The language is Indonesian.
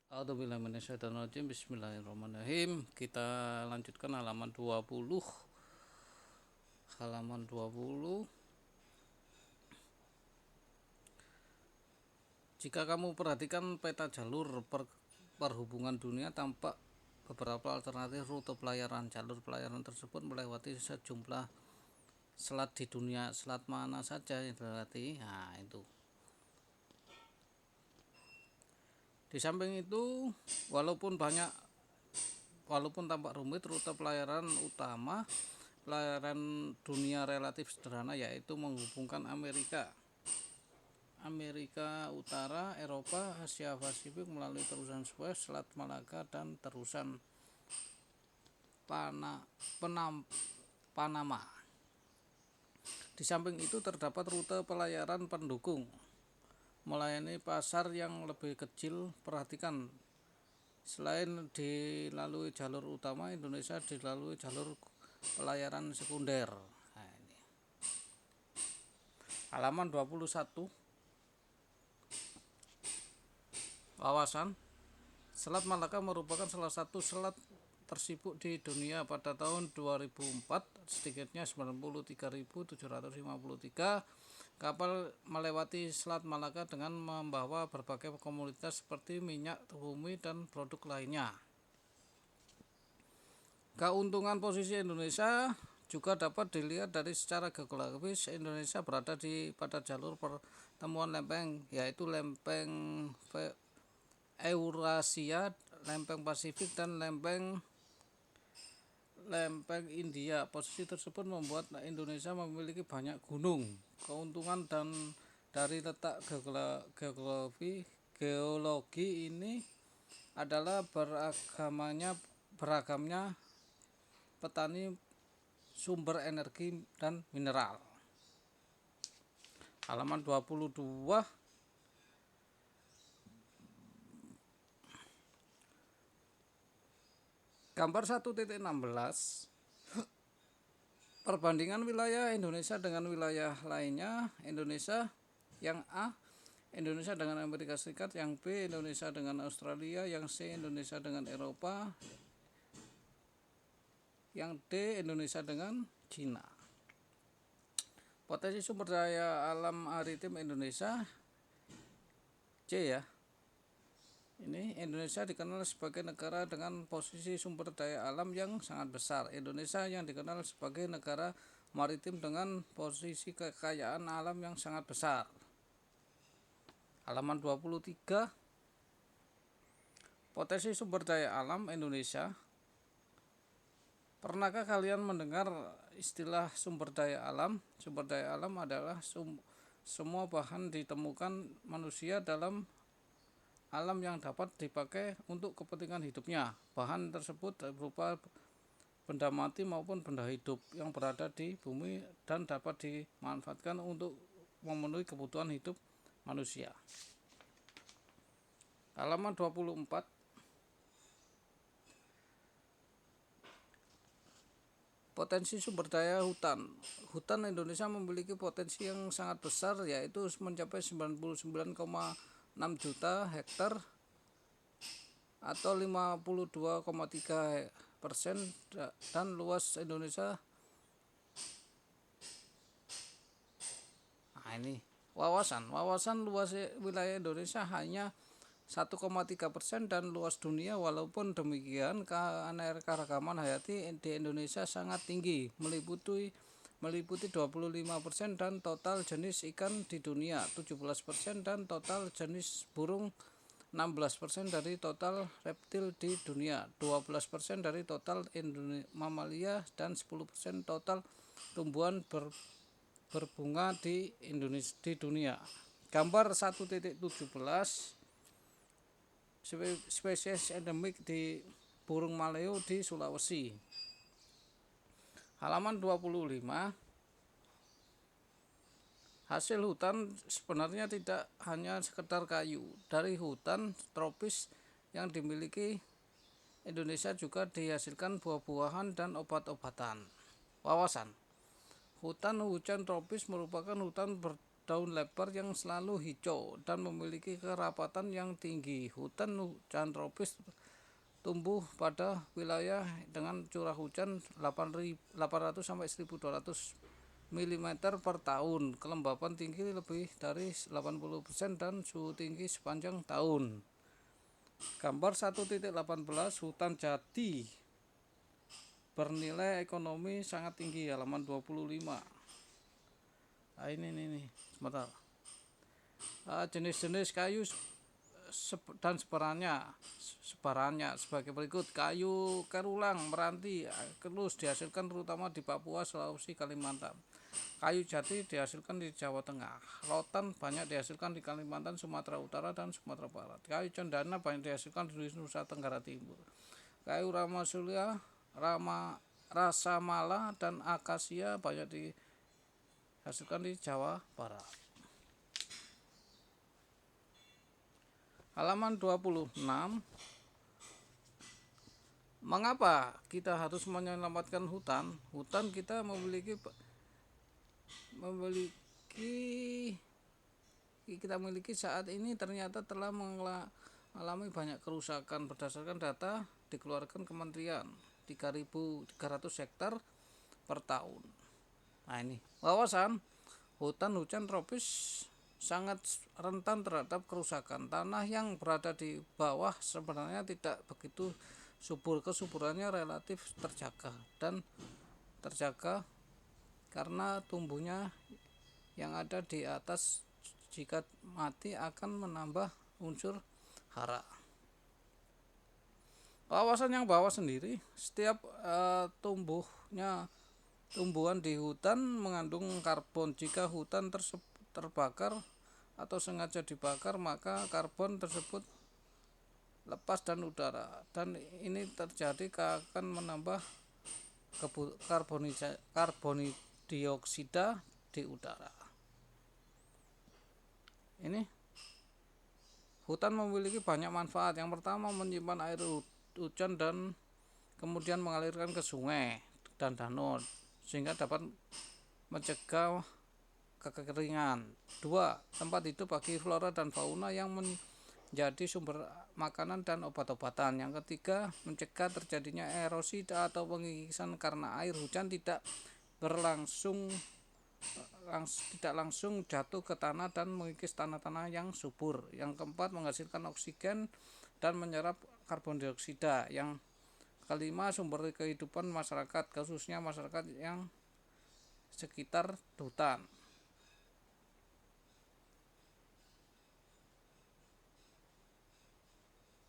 A'udzubillahi minasyaitonirrajim. Bismillahirrahmanirrahim. Kita lanjutkan halaman 20. Halaman 20. Jika kamu perhatikan peta jalur perhubungan dunia, tampak beberapa alternatif rute pelayaran. Jalur pelayaran tersebut melewati sejumlah selat di dunia. Selat mana saja yang dilewati? Nah, itu. Di samping itu, walaupun tampak rumit, rute pelayaran utama pelayaran dunia relatif sederhana, yaitu menghubungkan Amerika Utara, Eropa, Asia Pasifik melalui terusan Suez, Selat Malaka, dan terusan Panama. Di samping itu terdapat rute pelayaran pendukung melayani pasar yang lebih kecil. Perhatikan, selain dilalui jalur utama, Indonesia dilalui jalur pelayaran sekunder. Nah, ini. Halaman 21. Wawasan. Selat Malaka merupakan salah satu selat tersibuk di dunia pada tahun 2004. Sedikitnya 93.753 kapal melewati Selat Malaka dengan membawa berbagai komoditas seperti minyak bumi dan produk lainnya. Keuntungan posisi Indonesia juga dapat dilihat dari secara geografis. Indonesia berada pada jalur pertemuan lempeng, yaitu lempeng Eurasia, lempeng Pasifik, dan lempeng India. Posisi tersebut membuat Indonesia memiliki banyak gunung. Keuntungan dari letak geologi ini adalah beragamnya petani, sumber energi, dan mineral. Halaman 22. Gambar 1.16. Perbandingan wilayah Indonesia dengan wilayah lainnya. Indonesia yang A, Indonesia dengan Amerika Serikat. Yang B, Indonesia dengan Australia. Yang C, Indonesia dengan Eropa. Yang D, Indonesia dengan Cina. Potensi sumber daya alam maritim Indonesia. C ya. Ini Indonesia dikenal sebagai negara dengan posisi sumber daya alam yang sangat besar. Indonesia yang dikenal sebagai negara maritim dengan posisi kekayaan alam yang sangat besar. Halaman 23. Potensi sumber daya alam Indonesia. Pernahkah kalian mendengar istilah sumber daya alam? Sumber daya alam adalah semua bahan ditemukan manusia dalam alam yang dapat dipakai untuk kepentingan hidupnya. Bahan tersebut berupa benda mati maupun benda hidup yang berada di bumi dan dapat dimanfaatkan untuk memenuhi kebutuhan hidup manusia. Halaman 24. Potensi sumber daya hutan. Hutan Indonesia memiliki potensi yang sangat besar, yaitu mencapai 99,6 juta hektar atau 52,3%, dan luas Indonesia. Nah, ini wawasan luas wilayah Indonesia hanya 1,3% dan luas dunia. Walaupun demikian, keanekaragaman hayati di Indonesia sangat tinggi, meliputi 25% dan total jenis ikan di dunia, 17% dan total jenis burung, 16% dari total reptil di dunia, 12% dari total mamalia, dan 10% total tumbuhan berbunga di dunia. Gambar 1.17. Spesies endemik di burung maleo di Sulawesi. Halaman 25. Hasil hutan sebenarnya tidak hanya sekedar kayu. Dari hutan tropis yang dimiliki Indonesia juga dihasilkan buah-buahan dan obat-obatan. Wawasan. Hutan hujan tropis merupakan hutan daun lebar yang selalu hijau dan memiliki kerapatan yang tinggi. Hutan hujan tropis tumbuh pada wilayah dengan curah hujan 800 sampai 1.200 mm per tahun, kelembapan tinggi lebih dari 80% dan suhu tinggi sepanjang tahun. Gambar 1.18 hutan jati bernilai ekonomi sangat tinggi, halaman 25. Ini sebentar. Jenis-jenis kayu dan sebarannya sebagai berikut. Kayu kerulang, meranti, kelus dihasilkan terutama di Papua, Sulawesi, Kalimantan. Kayu jati dihasilkan di Jawa Tengah. Rotan banyak dihasilkan di Kalimantan, Sumatera Utara, dan Sumatera Barat. Kayu cendana banyak dihasilkan di Nusa Tenggara Timur. Kayu ramasulia, rasamala, dan akasia banyak dihasilkan di Jawa Barat. Halaman 26. Mengapa kita harus menyelamatkan hutan? Hutan kita kita miliki saat ini ternyata telah mengalami banyak kerusakan berdasarkan data dikeluarkan Kementerian, 3.300 hektar per tahun. Nah, ini wawasan hutan hujan tropis sangat rentan terhadap kerusakan. Tanah yang berada di bawah sebenarnya tidak begitu subur, kesuburannya relatif terjaga karena tumbuhnya yang ada di atas jika mati akan menambah unsur hara. Wawasan yang bawah sendiri, setiap tumbuhan di hutan mengandung karbon. Jika hutan tersebut terbakar atau sengaja dibakar, maka karbon tersebut lepas dan udara, dan ini terjadi akan menambah karbon dioksida di udara. Ini hutan memiliki banyak manfaat. Yang pertama, menyimpan air hujan dan kemudian mengalirkan ke sungai dan danau sehingga dapat mencegah kekeringan. 2. Tempat hidup bagi flora dan fauna yang menjadi sumber makanan dan obat-obatan. Yang ketiga, mencegah terjadinya erosi atau pengikisan karena air hujan tidak langsung jatuh ke tanah dan mengikis tanah-tanah yang subur. Yang keempat, menghasilkan oksigen dan menyerap karbon dioksida. Yang kelima, sumber kehidupan masyarakat, khususnya masyarakat yang sekitar hutan.